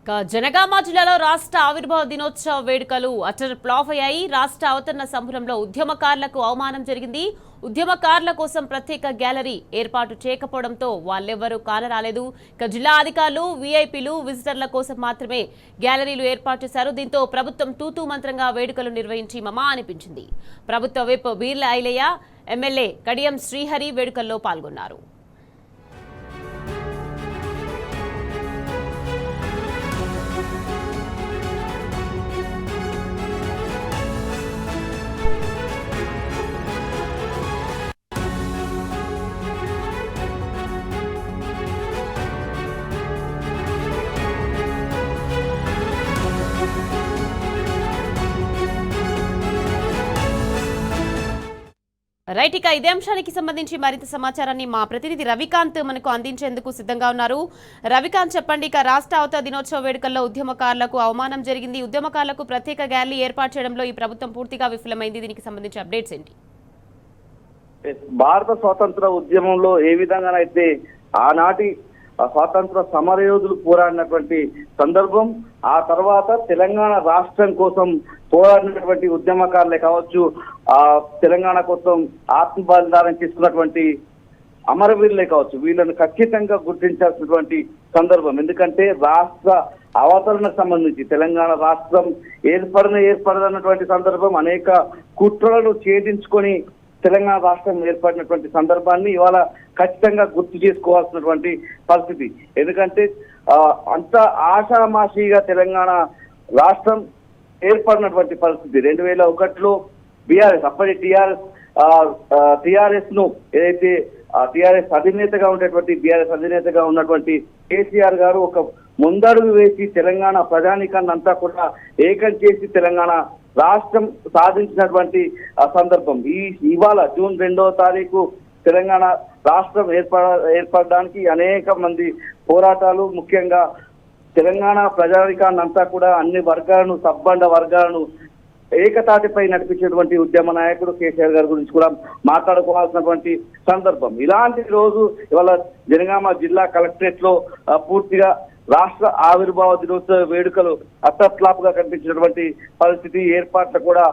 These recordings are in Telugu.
జనగామ జిల్లాలో రాష్ట్ర ఆవిర్భావ దినోత్సవ వేడుకలు అటర్ ఫ్లాప్ అయ్యాయి. రాష్ట్ర అవతరణ సంబరంలో ఉద్యమకారులకు అవమానం జరిగింది. ఉద్యమకారుల కోసం ప్రత్యేక గ్యాలరీ ఏర్పాటు చేయకపోవడంతో వాళ్ళెవ్వరూ కానరాలేదు. జిల్లా అధికారులు, వీఐపీలు, విజిటర్ల కోసం మాత్రమే గ్యాలరీలు ఏర్పాటు చేశారు. దీంతో ప్రభుత్వం తూతూ మంత్రంగా వేడుకలు నిర్వహించి మమా అనిపించింది. ప్రభుత్వ విప్ బీర్ల ఐలయ్య, ఎమ్మెల్యే కడియం శ్రీహరి వేడుకల్లో పాల్గొన్నారు. రైట్, ఇక ఇదే అంశానికి సంబంధించి మరింత సమాచారాన్ని మా ప్రతినిధి రవికాంత్ మనకు అందించేందుకు సిద్ధంగా ఉన్నారు. రవికాంత్, చెప్పండి. ఇక రాష్ట్ర అవతరణ దినోత్సవ వేడుకల్లో ఉద్యమకారులకు అవమానం జరిగింది. ఉద్యమకారులకు ప్రత్యేక గ్యాలరీ ఏర్పాటు చేయడంలో ఈ ప్రభుత్వం పూర్తిగా విఫలమైంది. దీనికి సంబంధించి అప్డేట్స్ ఏంటి? భారత స్వాతంత్ర ఉద్యమంలో ఏ విధంగానైతే ఆనాటి స్వాతంత్ర సమరయోధులు పోరాడినటువంటి సందర్భం, ఆ తర్వాత తెలంగాణ రాష్ట్రం కోసం పోరాడినటువంటి ఉద్యమకారులే కావచ్చు, ఆ తెలంగాణ కోసం ఆత్మ బలిదానం చేసుకున్నటువంటి అమరవీరులే కావచ్చు, వీళ్ళను ఖచ్చితంగా గుర్తించాల్సినటువంటి సందర్భం. ఎందుకంటే రాష్ట్ర అవతరణకు సంబంధించి తెలంగాణ రాష్ట్రం ఏర్పడనటువంటి సందర్భం, అనేక కుట్రలను ఛేదించుకొని తెలంగాణ రాష్ట్రం ఏర్పడినటువంటి సందర్భాన్ని ఇవాళ ఖచ్చితంగా గుర్తు చేసుకోవాల్సినటువంటి పరిస్థితి. ఎందుకంటే అంత ఆషామాషిగా తెలంగాణ రాష్ట్రం ఏర్పడినటువంటి పరిస్థితి 2001లో బీఆర్ఎస్, అప్పటి టిఆర్ఎస్ ను ఏదైతే టిఆర్ఎస్ అధినేతగా ఉండేటువంటి బీఆర్ఎస్ అధినేతగా ఉన్నటువంటి కేసీఆర్ గారు ఒక ముందడుగు వేసి తెలంగాణ ప్రజానీకాన్ని అంతా కూడా ఏకం చేసి తెలంగాణ రాష్ట్రం సాధించినటువంటి సందర్భం. ఇవాళ జూన్ 2వ తారీఖు తెలంగాణ రాష్ట్రం ఏర్పడడానికి అనేక మంది పోరాటాలు, ముఖ్యంగా తెలంగాణ ప్రజానీకాన్ని అంతా కూడా అన్ని వర్గాలను, సబ్బండ వర్గాలను ఏకతాటిపై నడిపించేటువంటి ఉద్యమ నాయకుడు కేసీఆర్ గారి గురించి కూడా మాట్లాడుకోవాల్సినటువంటి సందర్భం. ఇలాంటి రోజు ఇవాళ జనగామ జిల్లా కలెక్టరేట్ లో పూర్తిగా రాష్ట్ర ఆవిర్భావ దినోత్సవ వేడుకలు అట్టఫ్లాప్ గా కనిపించినటువంటి పరిస్థితి, ఏర్పాట్లు కూడా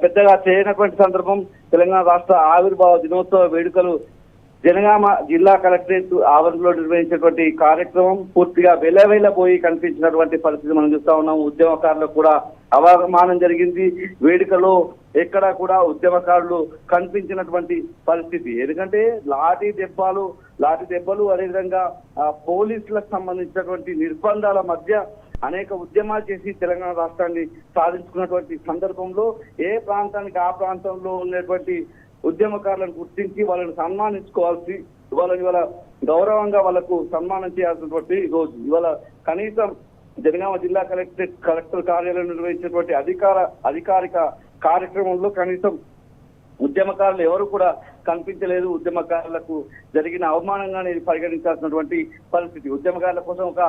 పెద్దగా చేయనటువంటి సందర్భం. తెలంగాణ రాష్ట్ర ఆవిర్భావ దినోత్సవ వేడుకలు జనగామ జిల్లా కలెక్టరేట్ ఆవరణలో నిర్వహించినటువంటి కార్యక్రమం పూర్తిగా వెలవెలబోయి కనిపించినటువంటి పరిస్థితి మనం చూస్తా ఉన్నాం. ఉద్యమకారులకు కూడా అవమానం జరిగింది. వేడుకలో ఎక్కడా కూడా ఉద్యమకారులు కనిపించినటువంటి పరిస్థితి. ఎందుకంటే లాఠీ దెబ్బలు అదేవిధంగా పోలీసులకు సంబంధించినటువంటి నిర్బంధాల మధ్య అనేక ఉద్యమాలు చేసి తెలంగాణ రాష్ట్రాన్ని సాధించుకున్నటువంటి సందర్భంలో ఏ ప్రాంతానికి ఆ ప్రాంతంలో ఉన్నటువంటి ఉద్యమకారులను గుర్తించి వాళ్ళని సన్మానించుకోవాల్సి, ఇవాళ గౌరవంగా వాళ్ళకు సన్మానం చేయాల్సినటువంటి రోజు. ఇవాళ కనీసం జనగామ జిల్లా కలెక్టర్ కార్యాలయం నిర్వహించినటువంటి అధికారిక కార్యక్రమంలో కనీసం ఉద్యమకారులు ఎవరు కూడా కనిపించలేదు. ఉద్యమకారులకు జరిగిన అవమానంగానే పరిగణించాల్సినటువంటి పరిస్థితి. ఉద్యమకారుల కోసం ఒక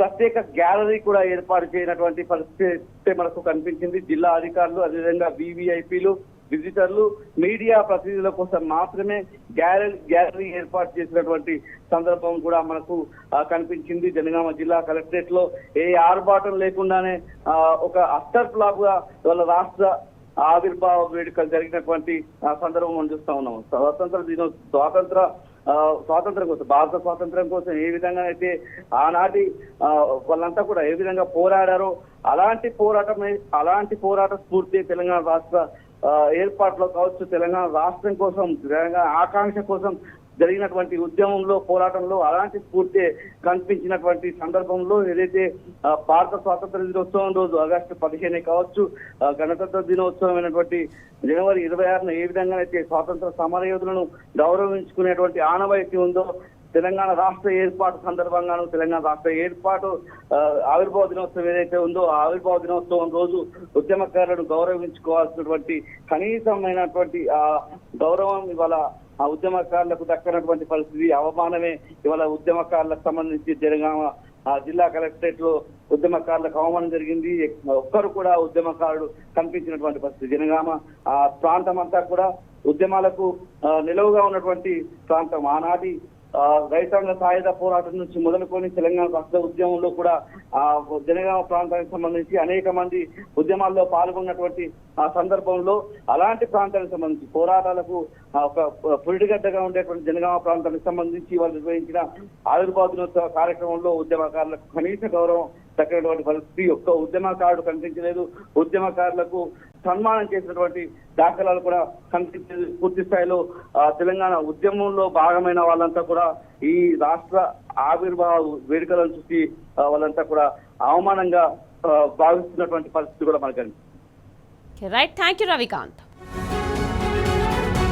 ప్రత్యేక గ్యాలరీ కూడా ఏర్పాటు చేయనటువంటి పరిస్థితి మనకు కనిపించింది. జిల్లా అధికారులు, అదేవిధంగా వివిఐపీలు, విజిటర్లు, మీడియా ప్రతినిధుల కోసం మాత్రమే గ్యాలరీ ఏర్పాటు చేసినటువంటి సందర్భం కూడా మనకు కనిపించింది. జనగామ జిల్లా కలెక్టరేట్ లో ఏ ఆర్భాటం లేకుండానే ఒక అస్టర్ ఫ్లాప్ గా వాళ్ళ రాష్ట్ర ఆవిర్భావ వేడుకలు జరిగినటువంటి సందర్భం మనం చూస్తా ఉన్నాం. స్వాతంత్రం కోసం, భారత స్వాతంత్రం కోసం ఏ విధంగా అయితే ఆనాటి వాళ్ళంతా కూడా ఏ విధంగా పోరాడారో అలాంటి పోరాట స్ఫూర్తి తెలంగాణ రాష్ట్ర ఏర్పాట్లో కావచ్చు, తెలంగాణ రాష్ట్రం కోసం, తెలంగాణ ఆకాంక్ష కోసం జరిగినటువంటి ఉద్యమంలో, పోరాటంలో అలాంటి స్ఫూర్తి కనిపించినటువంటి సందర్భంలో ఏదైతే భారత స్వాతంత్ర దినోత్సవం రోజు ఆగస్టు 15 కావచ్చు, గణతంత్ర దినోత్సవం అయినటువంటి జనవరి 26న ఏ విధంగానైతే స్వాతంత్ర సమరయోధులను గౌరవించుకునేటువంటి ఆనవాయితీ ఉందో, తెలంగాణ రాష్ట్ర ఏర్పాటు సందర్భంగాను తెలంగాణ రాష్ట్ర ఏర్పాటు ఆవిర్భావ దినోత్సవం ఏదైతే ఉందో ఆ ఆవిర్భావ దినోత్సవం రోజు ఉద్యమకారులను గౌరవించుకోవాల్సినటువంటి కనీసమైనటువంటి ఆ గౌరవం ఇవాళ ఆ ఉద్యమకారులకు దక్కనటువంటి పరిస్థితి. అవమానమే ఇవాళ ఉద్యమకారులకు సంబంధించి జనగామ జిల్లా కలెక్టరేట్ లో ఉద్యమకారులకు అవమానం జరిగింది. ఒక్కరు కూడా ఉద్యమకారుడు కనిపించినటువంటి పరిస్థితి. జనగామ ఆ ప్రాంతం అంతా కూడా ఉద్యమాలకు నిలువుగా ఉన్నటువంటి ప్రాంతం. ఆనాటి రైతాంగ సాయుధ పోరాటం నుంచి మొదలుకొని తెలంగాణ రాష్ట్ర ఉద్యమంలో కూడా జనగామ ప్రాంతానికి సంబంధించి అనేక మంది ఉద్యమాల్లో పాల్గొన్నటువంటి ఆ సందర్భంలో అలాంటి ప్రాంతానికి సంబంధించి పోరాటాలకు ఒక పురిటిగడ్డగా ఉండేటువంటి జనగామ ప్రాంతానికి సంబంధించి వాళ్ళు నిర్వహించిన ఆవిర్భావ దినోత్సవ కార్యక్రమంలో ఉద్యమకారులకు కనీస గౌరవం దక్కినటువంటి పరిస్థితి, ఒక్క ఉద్యమకారుడు కనిపించలేదు. ఉద్యమకారులకు సన్మానం చేసినటువంటి దాఖలాలు కూడా కనిపించేది. పూర్తి స్థాయిలో తెలంగాణ ఉద్యమంలో భాగమైన వాళ్ళంతా కూడా ఈ రాష్ట్ర ఆవిర్భావ వేడుకలను చూసి వాళ్ళంతా కూడా అవమానంగా భావిస్తున్నటువంటి పరిస్థితి కూడా మనకు కనిపిస్తుంది. Right, thank you Ravikanth.